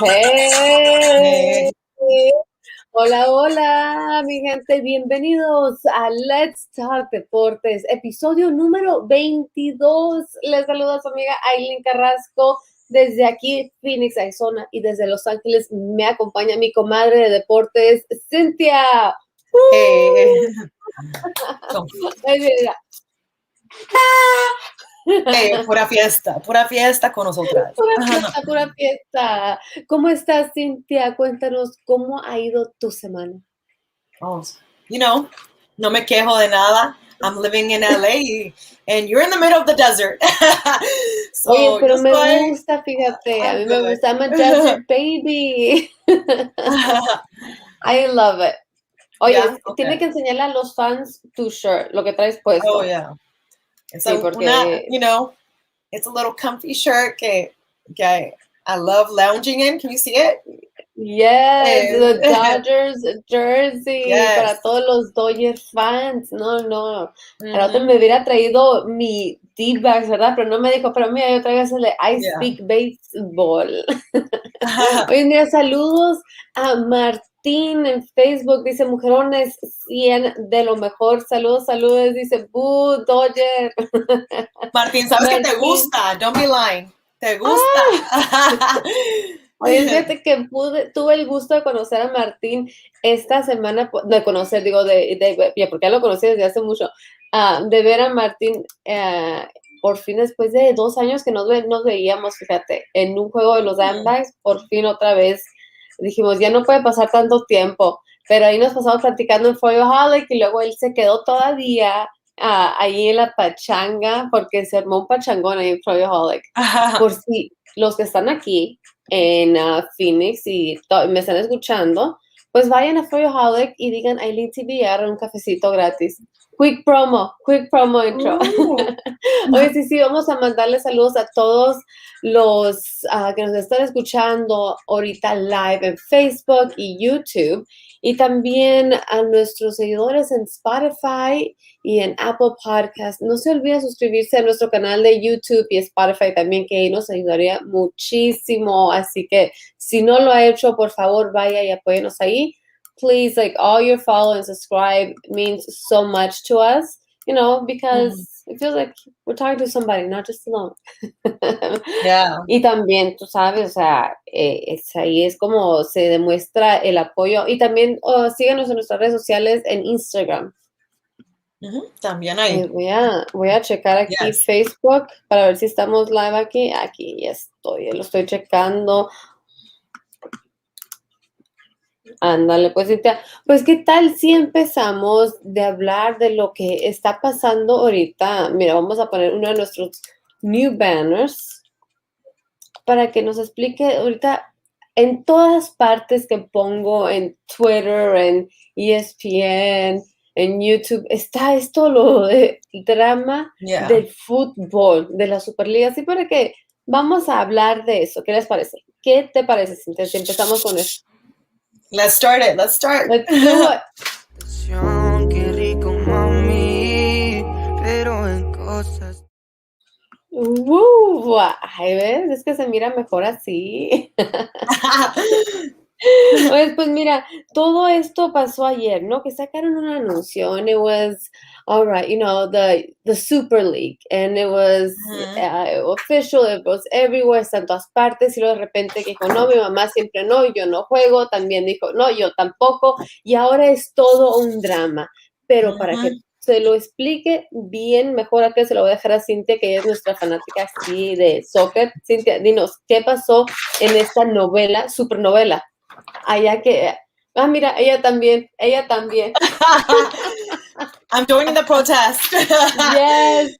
Hey, Hey. hola, hola, mi gente, bienvenidos a Let's Talk Deportes, episodio número 22. Les saluda su amiga Aileen Carrasco desde aquí, Phoenix, Arizona, y desde Los Ángeles me acompaña mi comadre de deportes, Cintia. Hey. Ay, mira. Pura fiesta con nosotras. Pura fiesta. ¿Cómo estás, Cintia? Cuéntanos cómo ha ido tu semana. Oh, no me quejo de nada. I'm living in LA and you're in the middle of the desert. So, Oye, pero yo me estoy, gusta, fíjate, a I'm mí me good. gusta. I'm a desert baby. I love it. Yeah, Oye, tiene okay. que enseñarle a los fans tu shirt, lo que traes puesto. Oh, yeah. It's Sí, porque it's a little comfy shirt que I love lounging in. Can you see it? yes, the Dodgers jersey Yes. para todos los Dodger fans. No. Al otro Mm-hmm. me hubiera traído mi D-bags, ¿verdad? Pero no me dijo, pero mira, yo traigo ese de I Yeah. Speak Baseball. Oye, mira, saludos a Martín en Facebook. Dice, mujerones, 100 de lo mejor. Saludos, dice, Boo, Dodger. Martín, ¿sabes que te gusta? Don't be lying. ¿Te gusta? Oye, fíjate que tuve el gusto de conocer a Martín esta semana, de conocer, digo, porque ya lo conocí desde hace mucho, de ver a Martín por fin después de 2 años que nos veíamos, fíjate, en un juego de los Diamondbacks, por fin otra vez dijimos, ya no puede pasar tanto tiempo, pero ahí nos pasamos platicando en Holic y luego él se quedó todavía ahí en la pachanga, porque se armó un pachangón ahí en Holic. Por si los que están aquí en Phoenix y me están escuchando, pues vayan a Holic y digan Aileen TBR un cafecito gratis. Quick promo intro. Oye, sí, vamos a mandarle saludos a todos los que nos están escuchando ahorita live en Facebook y YouTube, y también a nuestros seguidores en Spotify y en Apple Podcast. No se olviden suscribirse a nuestro canal de YouTube y Spotify también, que ahí nos ayudaría muchísimo. Así que si no lo ha hecho, por favor, vaya y apóyenos ahí. Please, like, all your follow and subscribe means so much to us, because it feels like we're talking to somebody, not just alone. Yeah. Y también, tú sabes, o sea, ahí es como se demuestra el apoyo. Y también síganos en nuestras redes sociales en Instagram. También ahí. Voy a checar aquí Yes. Facebook para ver si estamos live aquí. Aquí ya estoy, lo estoy checando. Ándale, pues, Cintia. Pues, ¿qué tal si empezamos de hablar de lo que está pasando ahorita? Mira, vamos a poner uno de nuestros new banners para que nos explique ahorita en todas partes que pongo, en Twitter, en ESPN, en YouTube, está esto lo de drama del fútbol, de la Super Liga. Así para que vamos a hablar de eso. ¿Qué les parece? ¿Qué te parece, Cintia, si empezamos con esto? Let's start it. Let's do it. Qué rico, mami, pero en cosas. Ay, ¿ves? Es que se mira mejor así. Pues mira, todo esto pasó ayer, ¿no? Que sacaron un anuncio, and it was, all right, the Super League, and it was official, it was everywhere, está en todas partes, y luego de repente que dijo, no, mi mamá siempre no, yo no juego, también dijo, no, yo tampoco, y ahora es todo un drama, pero para que se lo explique bien, mejor acá se lo voy a dejar a Cintia, que ella es nuestra fanática así de soccer. Cintia, dinos, ¿qué pasó en esta novela, supernovela? Allá que, mira, ella también. I'm joining the protest.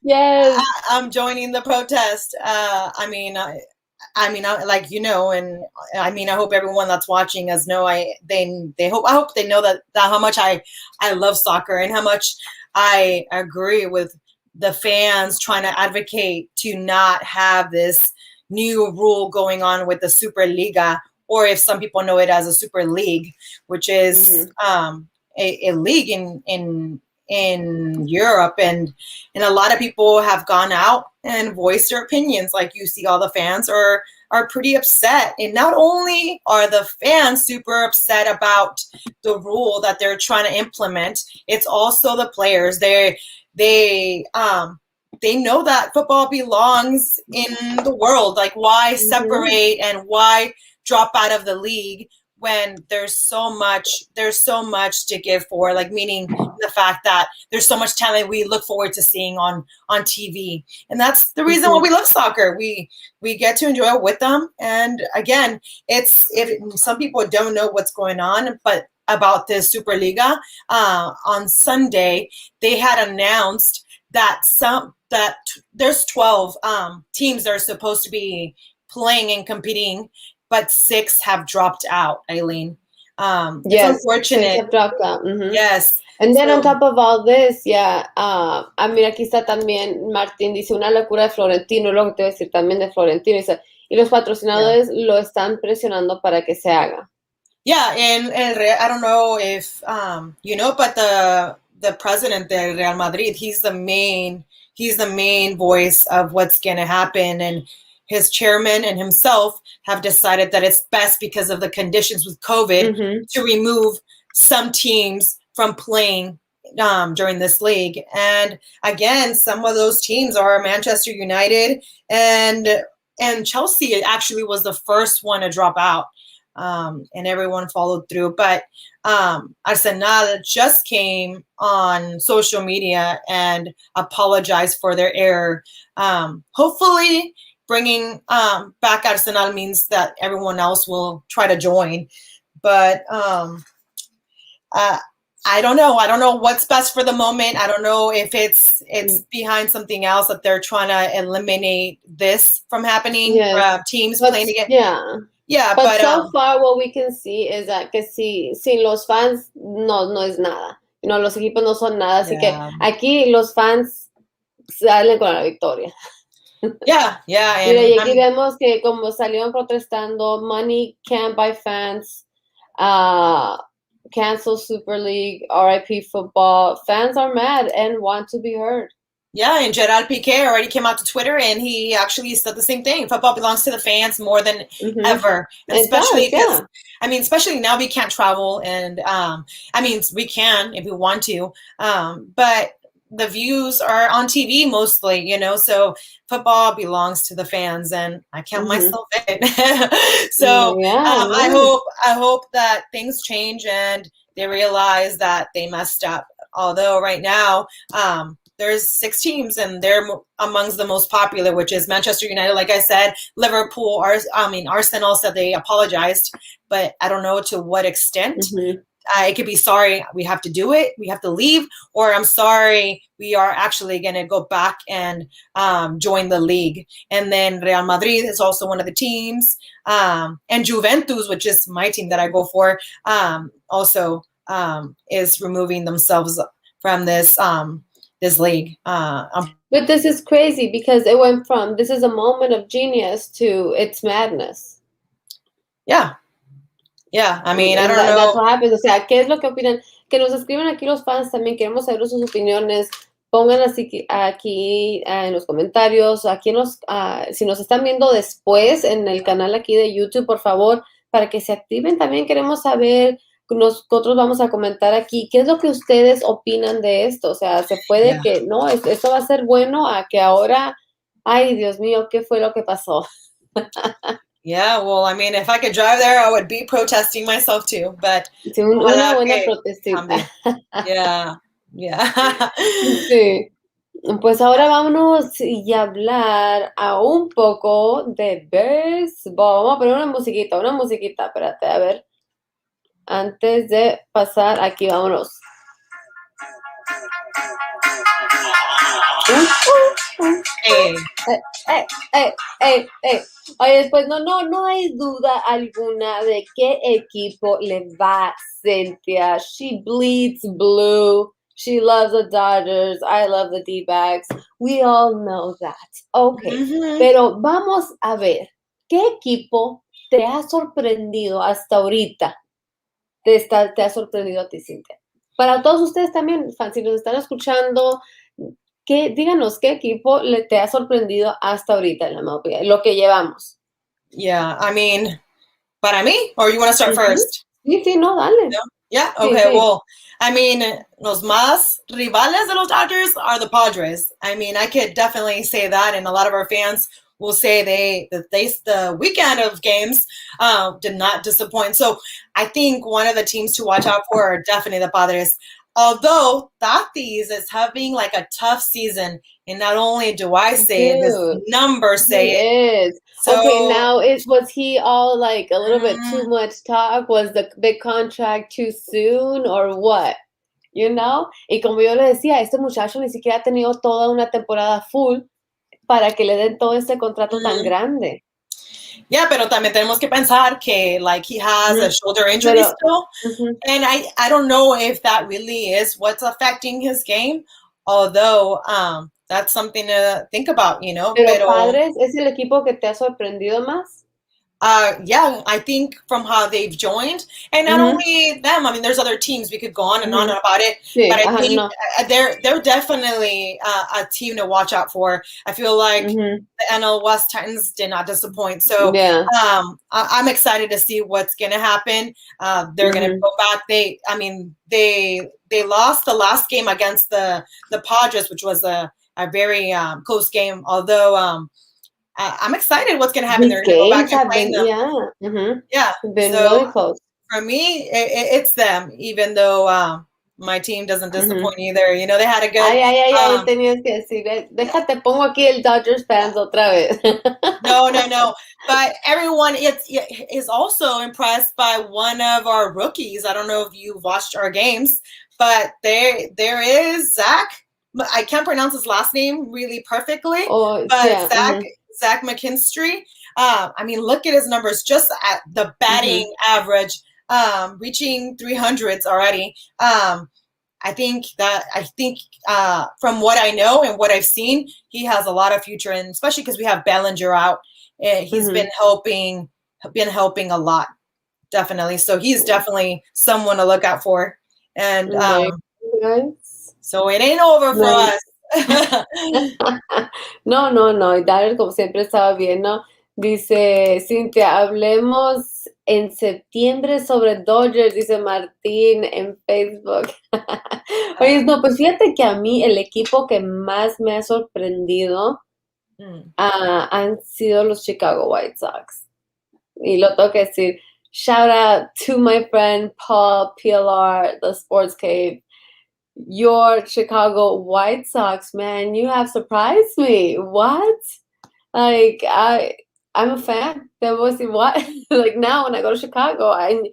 Yes. I'm joining the protest. I mean, like, and I mean, I hope everyone that's watching us know. I hope they know that how much I love soccer and how much I agree with the fans trying to advocate to not have this new rule going on with the Super Liga, or if some people know it as a Super League, which is a league in in Europe, and a lot of people have gone out and voiced their opinions. Like, you see all the fans are pretty upset. And not only are the fans super upset about the rule that they're trying to implement, it's also the players. They know that football belongs in the world. Like, why separate and why drop out of the league when there's so much to give for, like, meaning the fact that there's so much talent we look forward to seeing on TV. And that's the reason why we love soccer. We get to enjoy it with them. And again, if some people don't know what's going on, but about this Super Liga, on Sunday, they had announced that there's 12 teams that are supposed to be playing and competing, but 6 have dropped out, Eileen. Yes, it's unfortunate. 6 have dropped out. Yes. And then on top of all this, mira, aquí está también Martín, dice una locura de Florentino, lo que te voy a decir también de Florentino, dice, y los patrocinadores lo están presionando para que se haga. Yeah, and I don't know if you know, but the president de Real Madrid, he's the main voice of what's going to happen, and his chairman and himself have decided that it's best, because of the conditions with COVID, to remove some teams from playing during this league. And again, some of those teams are Manchester United and Chelsea actually was the first one to drop out. And everyone followed through. But Arsenal just came on social media and apologized for their error. Hopefully bringing back Arsenal means that everyone else will try to join. But I don't know. I don't know what's best for the moment. I don't know if it's behind something else that they're trying to eliminate this from happening. Yes. Teams playing together. Yeah, but so far what we can see is that que sin los fans no es nada. You know, los equipos no son nada. Así que aquí los fans salen con la victoria. Yeah. Mira, y aquí vemos que como salieron protestando, money can't buy fans, cancel Super League, RIP football. Fans are mad and want to be heard. Yeah, and Gerard Piqué already came out to Twitter and he actually said the same thing. Football belongs to the fans more than ever. And especially because, especially now we can't travel, and we can if we want to, but the views are on TV mostly, you know, so football belongs to the fans, and I count myself in. So I hope that things change and they realize that they messed up. Although right now, there's 6 teams, and they're amongst the most popular, which is Manchester United. Like I said, Liverpool, Arsenal said they apologized, but I don't know to what extent. It could be, sorry, we have to do it, we have to leave, or I'm sorry, we are actually going to go back and join the league. And then Real Madrid is also one of the teams, and Juventus, which is my team that I go for, also is removing themselves from this league. But this is crazy because it went from this is a moment of genius to it's madness. Yeah. I mean, I don't know. That's what happens. O sea, ¿qué es lo que opinan? Que nos escriban aquí los fans también. Queremos saber sus opiniones. Pongan aquí en los comentarios. Aquí si nos están viendo después en el canal aquí de YouTube, por favor, para que se activen. También queremos saber. Nosotros vamos a comentar aquí qué es lo que ustedes opinan de esto. O sea, se puede que no, esto va a ser bueno a que ahora, ay, Dios mío, ¿qué fue lo que pasó? Yeah, well, I mean, if I could drive there, I would be protesting myself too. But sí, una buena protestita. Yeah. Sí. Pues ahora vámonos y hablar a un poco de béisbol. Vamos a poner una musiquita, espérate, a ver. Antes de pasar aquí, vámonos. Oye, pues no hay duda alguna de qué equipo le va Cynthia. She bleeds blue. She loves the Dodgers. I love the D-backs. We all know that. Okay, pero vamos a ver, ¿qué equipo te ha sorprendido hasta ahorita? Te ha sorprendido a ti, Cynthia? Para todos ustedes también, fans, si nos están escuchando, díganos qué equipo te ha sorprendido hasta ahorita en la MLB, lo que llevamos. Yeah, I mean, para mí, or you want to start first? Sí, no, dale. No? Yeah, okay, sí. Well, I mean, los más rivales de los Dodgers are the Padres. I mean, I could definitely say that, and a lot of our fans will say the weekend of games did not disappoint. So I think one of the teams to watch out for are definitely the Padres. Although Tatis is having like a tough season, and not only do I say it, this numbers say it. Is. So, okay, now was he all like a little bit too much talk? Was the big contract too soon or what? You know? Y como yo le decía, este muchacho ni siquiera ha tenido toda una temporada full para que le den todo este contrato tan grande. Yeah, pero también tenemos que pensar que like he has a shoulder injury still. And I don't know if that really is what's affecting his game, although that's something to think about, you know. Pero Padres es el equipo que te ha sorprendido más? Yeah, I think from how they've joined, and not only them. I mean, there's other teams we could go on and on about it, but I think they're definitely a team to watch out for. I feel like the NL West Titans did not disappoint, so I'm excited to see what's going to happen. They're going to go back. They lost the last game against the Padres, which was a very close game. Although I'm excited what's going to happen. They're going to go back and play them. Yeah. Been really close. For me, it's them, even though my team doesn't disappoint either. You know, they had a good... Ay, tenías que decir, déjate, pongo aquí el Dodgers fans otra vez. No. But everyone is also impressed by one of our rookies. I don't know if you've watched our games, but there is Zach. I can't pronounce his last name really perfectly, but Zach Mckinstry. I mean, look at his numbers just at the batting average, reaching 300s already. I think from what I know and what I've seen, he has a lot of future, and especially because we have Bellinger out, he's been helping a lot, definitely. So he's definitely someone to look out for, and so it ain't over for us. No, y Daryl como siempre estaba bien, ¿no? Dice Cintia, hablemos en septiembre sobre Dodgers, dice Martín en Facebook. Oye, no, pues fíjate que a mí el equipo que más me ha sorprendido han sido los Chicago White Sox. Y lo tengo que decir, shout out to my friend Paul PLR, the Sports Cave. Your Chicago White Sox, man, you have surprised me. What? Like, I'm a fan. Debo decir, what? Like, now when I go to Chicago, I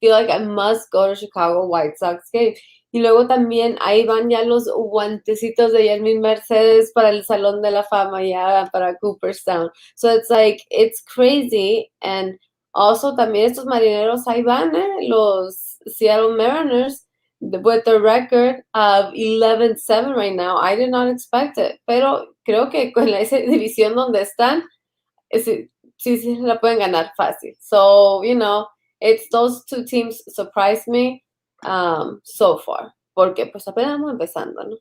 feel like I must go to Chicago White Sox game. Y luego también ahí van ya los guantecitos de Yermin Mercedes para el Salón de la Fama, ya para Cooperstown. So it's like, it's crazy. And also también estos marineros ahí van, los Seattle Mariners, with a record of 11-7 right now. I did not expect it. Pero creo que con esa división donde están, sí la pueden ganar fácil. So, you know, it's those two teams surprised me so far. Porque pues apenas vamos empezando, ¿no?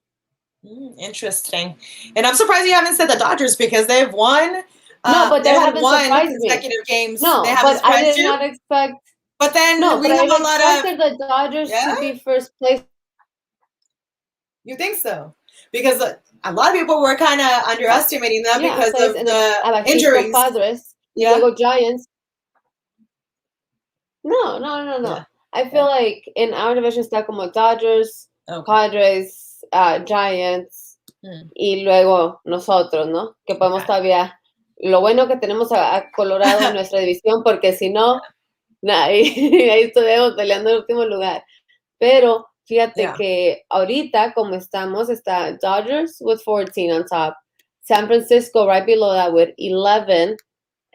Interesting. And I'm surprised you haven't said the Dodgers because they've won. No, but they haven't won surprised consecutive games. No, they but I did not expect. But then we have a lot of the Dodgers to be first place. You think so? Because a lot of people were kind of underestimating them because of the injuries. Padres, luego Giants. No. Yeah. I feel like in our division está como Dodgers, Padres, Giants, y luego nosotros, ¿no? Que podemos todavía. Lo bueno que tenemos a Colorado en nuestra división, porque si no, ahí estuvimos peleando el último lugar. Pero fíjate que ahorita, como estamos, está Dodgers with 14 on top, San Francisco right below that with 11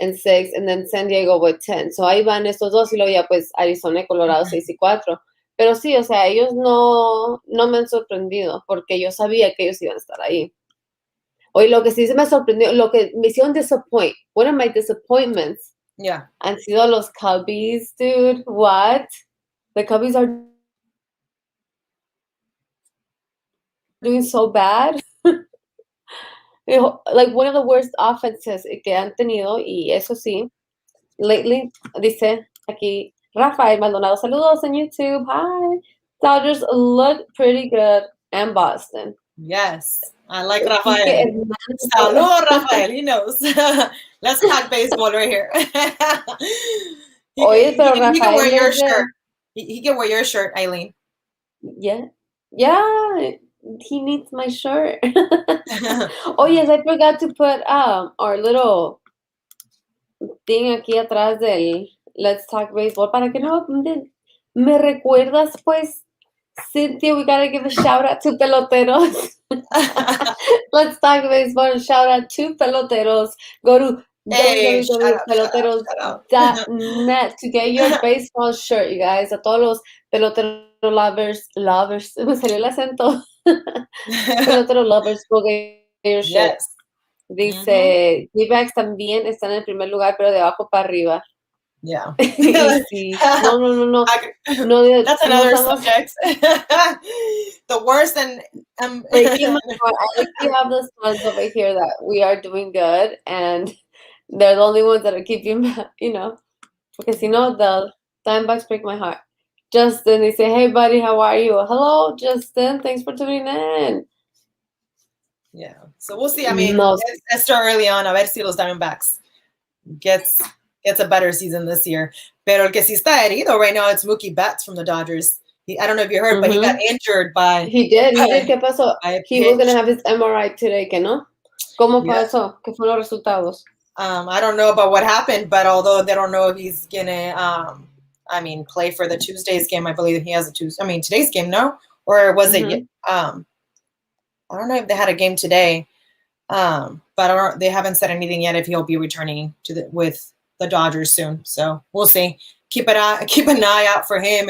and 6, and then San Diego with 10. So ahí van estos dos, y luego ya pues Arizona y Colorado 6 y 4. Pero sí, o sea, ellos no me han sorprendido, porque yo sabía que ellos iban a estar ahí. Oye, lo que sí se me sorprendió, lo que me hicieron disappoint, one of my disappointments han sido los Cubbies, dude. What? The Cubbies are... doing so bad. Like one of the worst offenses que han tenido, y eso sí, lately, dice aquí Rafael Maldonado, saludos on YouTube, hi. Dodgers look pretty good, and Boston. Yes, I like Quique Rafael. Hernandez. Saludos, Rafael. He knows. Let's talk baseball right here. Oye, pero he can Rafael wear your es de- shirt. He can wear your shirt, Eileen. Yeah, he needs my shirt. Oh yes, I forgot to put our little thing aquí atrás del Let's Talk Baseball para que no me recuerdas, pues, Cynthia, we gotta give a shout out to Peloteros. Let's Talk Baseball, shout out to Peloteros. Go to Hey, shout out, www.peloteros.net to get your baseball shirt, you guys. A todos los pelotero lovers, me salió el acento. Pelotero lovers, go get your shirt. Yes. Dice, D-backs también están en el primer lugar, pero de abajo para arriba. Yeah. Sí. No. That's another subject. The worst and breaking my heart. I think we have the Suns over here that we are doing good, and they're the only ones that are keeping, because the Diamondbacks break my heart. Justin, they say, hey buddy, how are you? Hello, Justin. Thanks for tuning in. Yeah. So we'll see. I mean, let's start early on. A ver si los Diamondbacks gets a better season this year. Pero el que sí está herido right now, it's Mookie Betts from the Dodgers. I don't know if you heard, but he got injured by... He did. ¿Qué pasó? He was going to have his MRI today, ¿que no? ¿Cómo pasó? ¿Qué fueron los resultados? I don't know about what happened, but although they don't know if he's going to, play for the Tuesday's game, I believe he has today's game, no? Or was it... I don't know if they had a game today, but they haven't said anything yet if he'll be returning with the Dodgers soon. So we'll see. Keep an eye out for him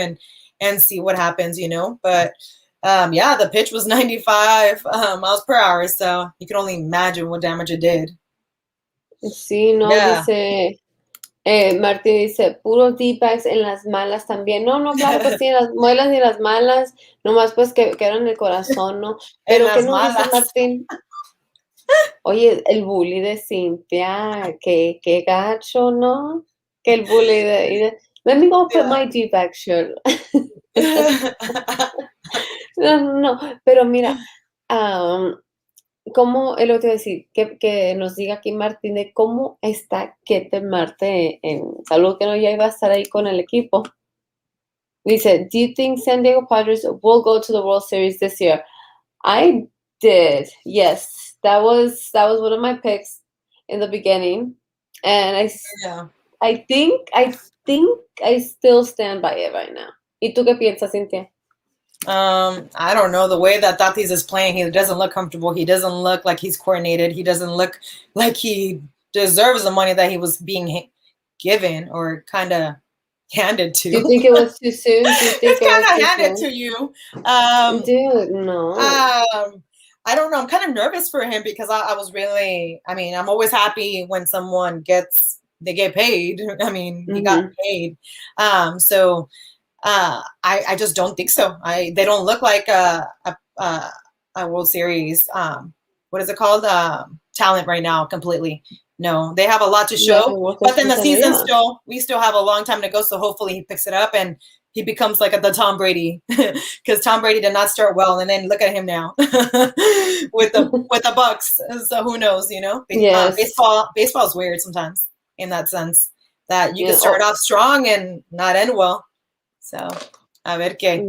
and see what happens, But the pitch was 95 miles per hour, so you can only imagine what damage it did. Sí, no, dice Martín, dice, puros D-backs en las malas también. No, claro que sí, en las muelas y en las malas, nomás pues que eran en el corazón, ¿no? Pero ¿qué nos dice Martín? Oye, el bully de Cynthia, qué gacho, ¿no? Que el bully de let me go put my D-back shirt. No, pero mira, ¿cómo es lo que te voy a decir? Que nos diga aquí Martín de cómo está Ketel Marte en salud, que no ya iba a estar ahí con el equipo. Dice, do you think San Diego Padres will go to the World Series this year? I did, yes. That was one of my picks in the beginning, and I think I still stand by it right now. ¿Y tú qué piensas, Cynthia? I don't know. The way that Tatis is playing, he doesn't look comfortable. He doesn't look like he's coordinated. He doesn't look like he deserves the money that he was being given or kind of handed to. Do you think it was too soon? It's kind of handed to you. Dude, no. I don't know. I'm kind of nervous for him because I was really, I'm always happy when someone they get paid. He got paid. So I just don't think so. They don't look like a World Series. What is it called? Talent right now, completely. No, they have a lot to show, but then the season we still have a long time to go. So hopefully he picks it up and he becomes like the Tom Brady, because Tom Brady did not start well, and then look at him now with the Bucks. So who knows? Yes. Baseball is weird sometimes in that sense that you can start off strong and not end well. So a ver qué.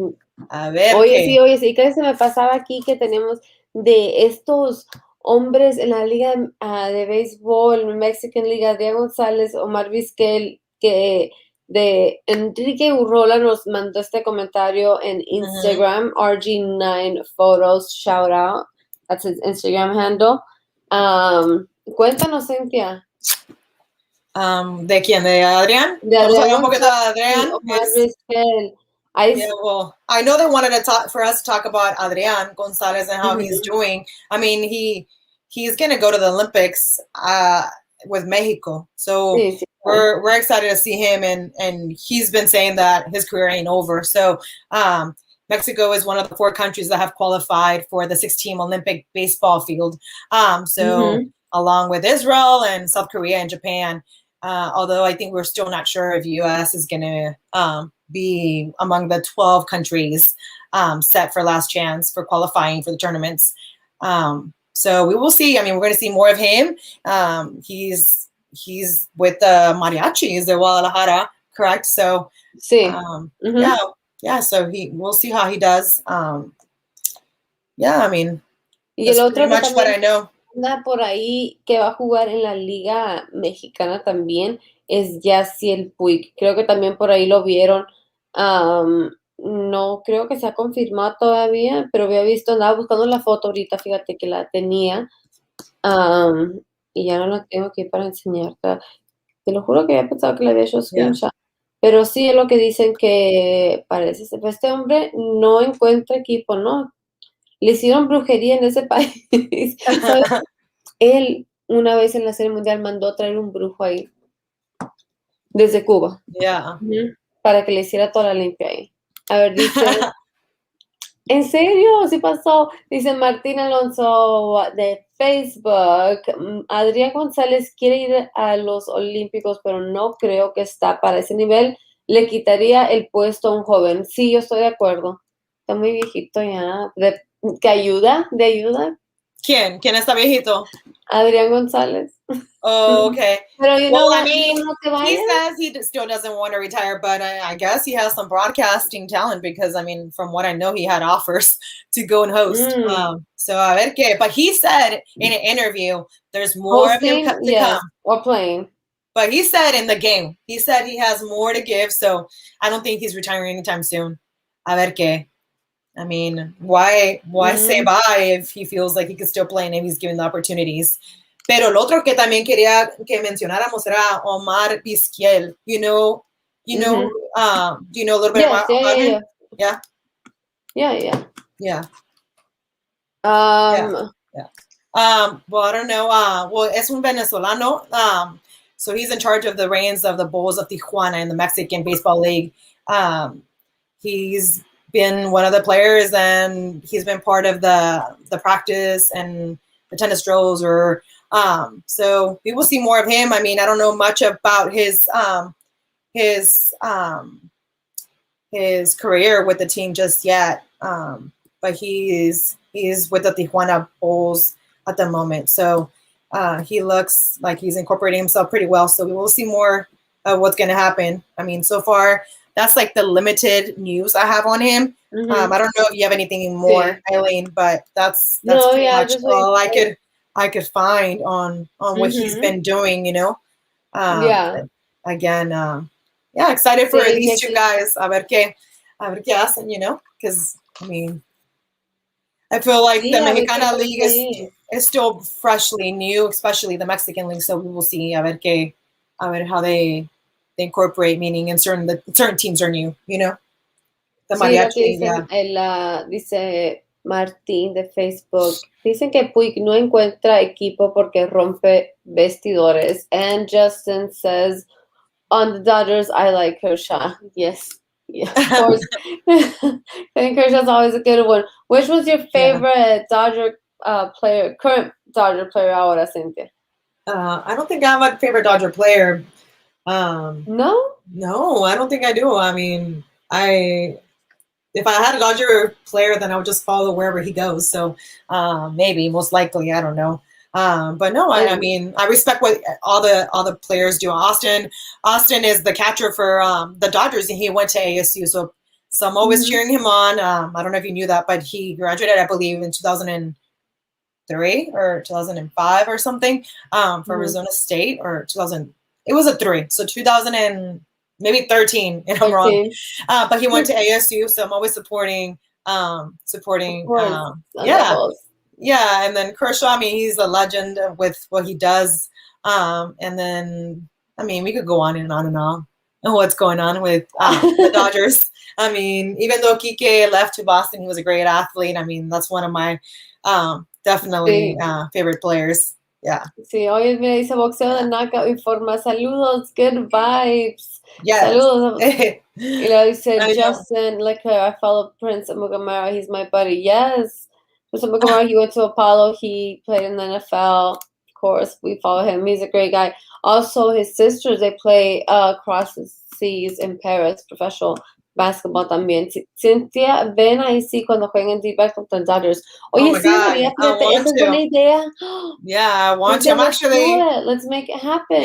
Oye, sí, que se me pasaba aquí que tenemos de estos hombres en la liga de béisbol, Mexican Liga, Adrian Gonzalez, Omar Vizquel, que de Enrique Urrola nos mandó este comentario en Instagram, RG9 Photos, shout out, that's his Instagram handle. Cuéntanos, Cynthia. ¿De quién? ¿De Adrián? De Adrián. Un poquito de Adrián. Omar Vizquel. I know they wanted for us to talk about Adrian Gonzalez and how he's doing. He's going to go to the Olympics with Mexico. So we're excited to see him, and he's been saying that his career ain't over. So Mexico is one of the 4 countries that have qualified for the 6-team Olympic baseball field. Along with Israel and South Korea and Japan. Although I think we're still not sure if U.S. is going to be among the 12 countries set for last chance for qualifying for the tournaments. So we will see. I mean, we're going to see more of him. He's with the Mariachis de Guadalajara, correct? So, yeah. So we'll see how he does. I mean, y el otro pretty much what I know. Anda por ahí que va a jugar en la Liga Mexicana también es Yaciel Puig. Creo que también por ahí lo vieron. No creo que se ha confirmado todavía, pero había visto, andaba buscando la foto ahorita, fíjate que la tenía. Y ya no la tengo aquí para enseñarte. Te lo juro que había pensado que le había hecho screenshot. Pero sí es lo que dicen que parece. Este hombre no encuentra equipo, ¿no? Le hicieron brujería en ese país. Él, una vez en la Serie Mundial, mandó a traer un brujo ahí. Desde Cuba. Para que le hiciera toda la limpia ahí. A ver, dice... ¿En serio? ¿Sí pasó? Dice Martín Alonso de Facebook. Adrián González quiere ir a los Olímpicos, pero no creo que está para ese nivel. Le quitaría el puesto a un joven. Sí, yo estoy de acuerdo. Está muy viejito ya. ¿De ayuda? ¿Quién? ¿Quién está viejito? Adrián González. Oh, okay. Pero I mean, he says he still doesn't want to retire, but I guess he has some broadcasting talent because, I mean, from what I know, he had offers to go and host. So, a ver qué. But he said in an interview, there's more hosting, of him to come. Or playing. But he said in the game, he said he has more to give, so I don't think he's retiring anytime soon. A ver qué. I mean, why say bye if he feels like he can still play and if he's given the opportunities? Pero el otro que también quería que mencionáramos era Omar Vizquiel. Do you know a little bit about him? Yeah. Well, I don't know. Well, es un venezolano. So he's in charge of the reins of the Bulls of Tijuana in the Mexican Baseball League. He's been one of the players, and he's been part of the practice and the tennis drills. So we will see more of him. I mean, I don't know much about his career with the team just yet, but he's with the Tijuana Bulls at the moment. So he looks like he's incorporating himself pretty well. So we will see more of what's going to happen. I mean, so far, that's like the limited news I have on him. I don't know if you have anything more, Eileen, but that's pretty much all I could find on what he's been doing, Again, excited for these two guys. A ver qué hacen, because, I mean, I feel like the Mexicana League is still freshly new, especially the Mexican League, so we will see a ver how they incorporate, meaning in certain teams are new, The mariachi, dice Martín de Facebook. Dicen que Puig no encuentra equipo porque rompe vestidores. And Justin says, on the Dodgers, I like Kershaw. Yes. Yeah, of course. I think Kershaw's always a good one. Which was your favorite Dodger player, current Dodger player ahora, Cynthia? I don't think I have a favorite Dodger player. No, I don't think I do. I mean, if I had a Dodger player, then I would just follow wherever he goes. So maybe, most likely, I don't know. But no, I mean, I respect what all the players do. Austin is the catcher for the Dodgers, and he went to ASU. So I'm always cheering him on. I don't know if you knew that, but he graduated, I believe, in 2003 or 2005 or something from Arizona State, or 2000. It was a 3. So 2000 and maybe 13, if I'm wrong. But he went to ASU, so I'm always supporting. And then Kershaw, I mean, he's a legend with what he does. And then, I mean, we could go on and on and on what's going on with the Dodgers. I mean, even though Kike left to Boston, he was a great athlete. I mean, that's one of my definitely favorite players. Yeah. Sí, hoy me dice boxeo de Knockout Informa. Saludos, good vibes. Yes. Saludos. Y luego dice I know. Justin, like I follow Prince Mugamara, he's my buddy. Yes. Prince Mugamara, he went to Apollo, he played in the NFL. Of course, we follow him. He's a great guy. Also, his sisters, they play across the seas in Paris, professional basketball también. Cynthia, ven ahí sí cuando jueguen D-back contra Dodgers. Oye, Oh my sí, God, María, I fíjate, want esa es to. buena idea. Yeah, I want to. Cynthia, I'm let's do actually, it. Let's make it happen.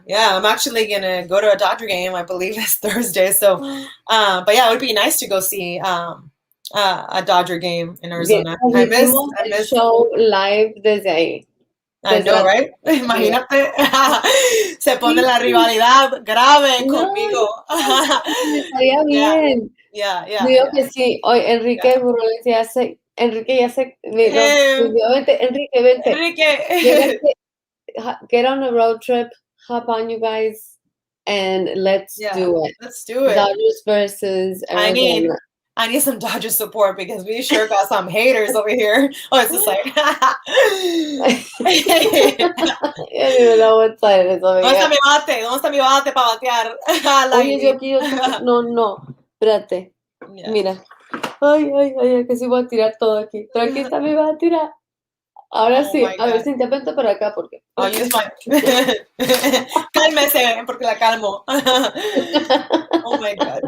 yeah, I'm actually gonna go to a Dodger game. I believe it's Thursday. So, but yeah, it would be nice to go see a Dodger game in Arizona. I Transmitimos el miss. show live desde ahí. I know, right? Imagínate, se pone la rivalidad grave conmigo. Estaría bien. Yeah. Digo que sí. Hoy Enrique Burroles ya se, Enrique ya se, vente, Enrique, vente. Enrique. Get on a road trip, hop on, you guys, and let's do it. Let's do it. Dodgers versus Arizona. I need some Dodger support because we sure got some haters over here. Oh, it's just like, I don't even know what side it is over ¿Dónde here. está mi bate para batear? Oye, yo aquí, no, espérate. Yeah. Mira. Ay, que sí voy a tirar todo aquí. Pero aquí está mi va a tirar. Ahora Oh sí, my a ver God. si te vente para acá porque. I'll use my. Cálmese, porque la calmo. Oh my God.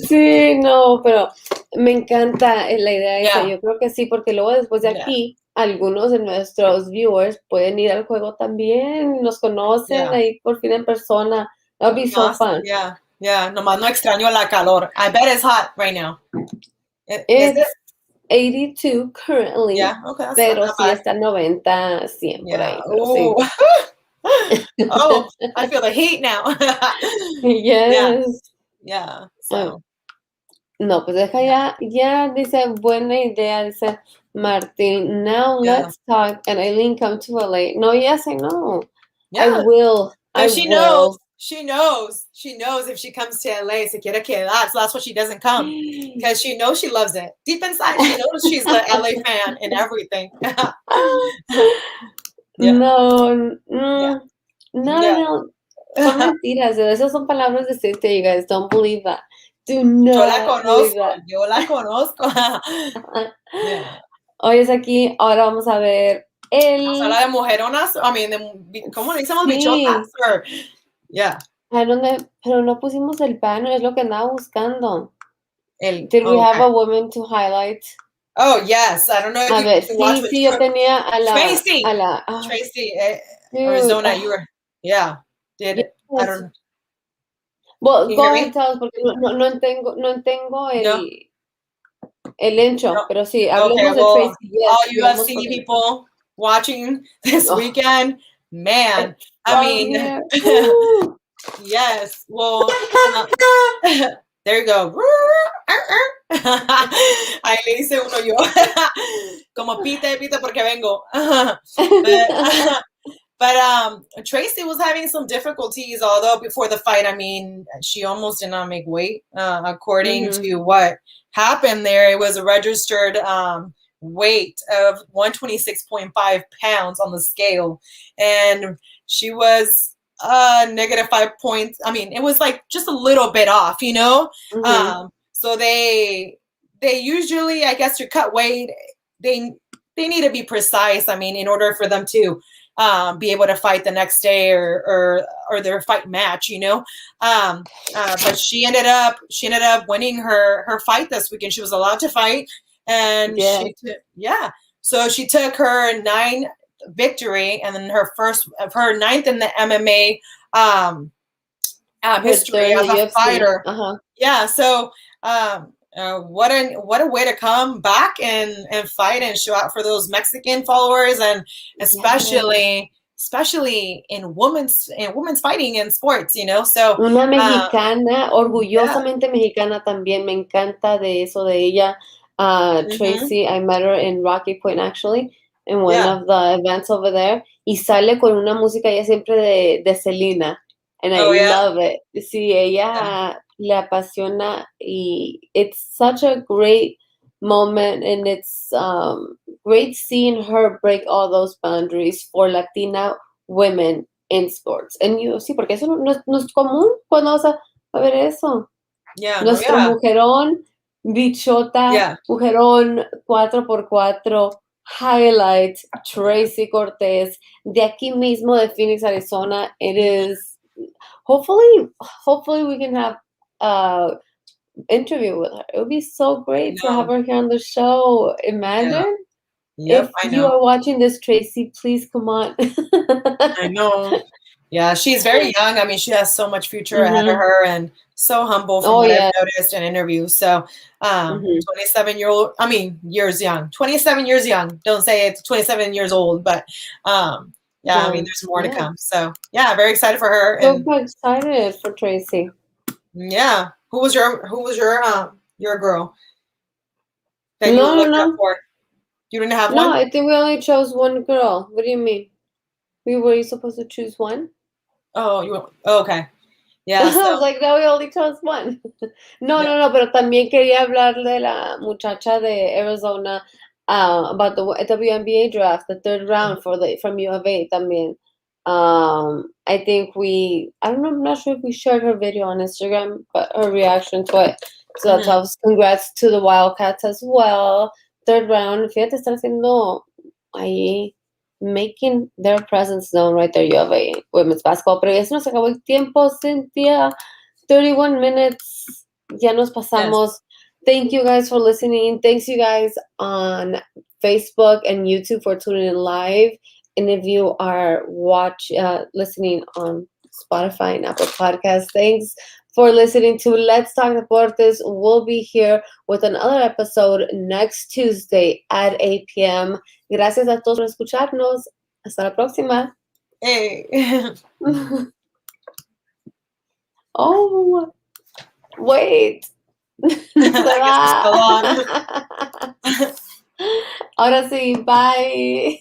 Sí, no, pero me encanta la idea esa. Yeah. Yo creo que sí, porque luego después de aquí, algunos de nuestros viewers pueden ir al juego también, nos conocen ahí por fin en persona. That would be so fun. Yeah. Nomás no extraño la calor. I bet it's hot right now. It's 82 currently. Yeah, okay. Pero sí está 90, 100 por ahí. Pero sí. Oh, I feel the heat now. Yes. Yeah. So. No, pues deja ya dice, buena idea, dice Martín. Now let's talk. And Aileen, come to LA. No, yes, I know. Yeah. I will. She knows. She knows if she comes to LA, se quiere quedar. So that's why she doesn't come. Because she knows she loves it. Deep inside, she knows she's an LA fan and everything. No. Son mentiras. Esas son palabras de Cynthia, you guys. Don't believe that. Do not believe that. Yo la conozco. Hoy es aquí. Ahora vamos a ver Vamos a hablar de mujeronas. ¿Cómo le decimos? Bichotas. Yeah. Pero no pusimos el banner, es lo que andaba buscando. Did we okay. have a woman to highlight? Oh, yes. I don't know if a you ver, can watch sí, yo tenía a la... Tracy, Arizona, you were... Yeah. Did it? Yes. I don't know. Well, go ahead and tell us, porque no tengo el intro, pero sí, hablemos de Tracy. Yes, all UFC people watching this weekend, man, I mean, yes, well, there you go. Ahí le dice uno yo, como pite porque vengo. But Tracy was having some difficulties, although before the fight, I mean, she almost did not make weight, according to what happened there. It was a registered weight of 126.5 pounds on the scale, and she was negative 5 points. I mean, it was like just a little bit off, you know. So they usually, I guess, to cut weight, they need to be precise. I mean, in order for them to be able to fight the next day or their fight match, you know. But she ended up winning her fight this weekend. She was allowed to fight, and so she took her 9th victory, and then her 9th in the MMA history as a fighter. Yeah, so what a way to come back and fight and show out for those Mexican followers, and especially in women's fighting in sports, you know. So una mexicana, orgullosamente mexicana también. Me encanta de eso de ella. Tracy, I met her in Rocky Point actually, in one of the events over there, y sale con una música ella siempre de Selena, and I love it. Sí, ella le apasiona, y it's such a great moment, and it's great seeing her break all those boundaries for Latina women in sports. And sí, porque eso no es común cuando vas a ver eso. Yeah. Nuestro mujerón, bichota, mujerón 4x4, highlight, Tracy Cortez, de aquí mismo de Phoenix, Arizona. It is, hopefully we can have interview with her. It would be so great to have her here on the show. Imagine. Yep, If you are watching this, Tracy, please come on. I know. Yeah, she's very young. I mean, she has so much future ahead of her, and so humble from what I've noticed in interviews. So, 27-year-old, I mean, years young. 27 years young. Don't say it's 27 years old, but I mean, there's more to come. So, yeah, very excited for her. So excited for Tracy. Yeah. Who was your girl that you looked up for? You didn't have one? No, I think we only chose one girl. What do you mean? Were you supposed to choose one? Oh, okay. Yeah. So. I was like, no, we only chose one. No, pero también quería hablar de la muchacha de Arizona about the WNBA draft, the third round from U of A también. I think I'm not sure if we shared her video on Instagram, but her reaction to it. So that's how congrats to the Wildcats as well. Third round, fíjate, están haciendo ahí, making their presence known right there, U of A women's basketball. Pero ya se nos acabó el tiempo, Cynthia. 31 minutes. Ya nos pasamos. Yes. Thank you guys for listening. Thanks you guys on Facebook and YouTube for tuning in live. And if you are listening on Spotify and Apple Podcasts, thanks for listening to Let's Talk Deportes. We'll be here with another episode next Tuesday at 8 p.m. Gracias a todos por escucharnos. Hasta la próxima. Hey. Oh, wait. Ahora sí, bye.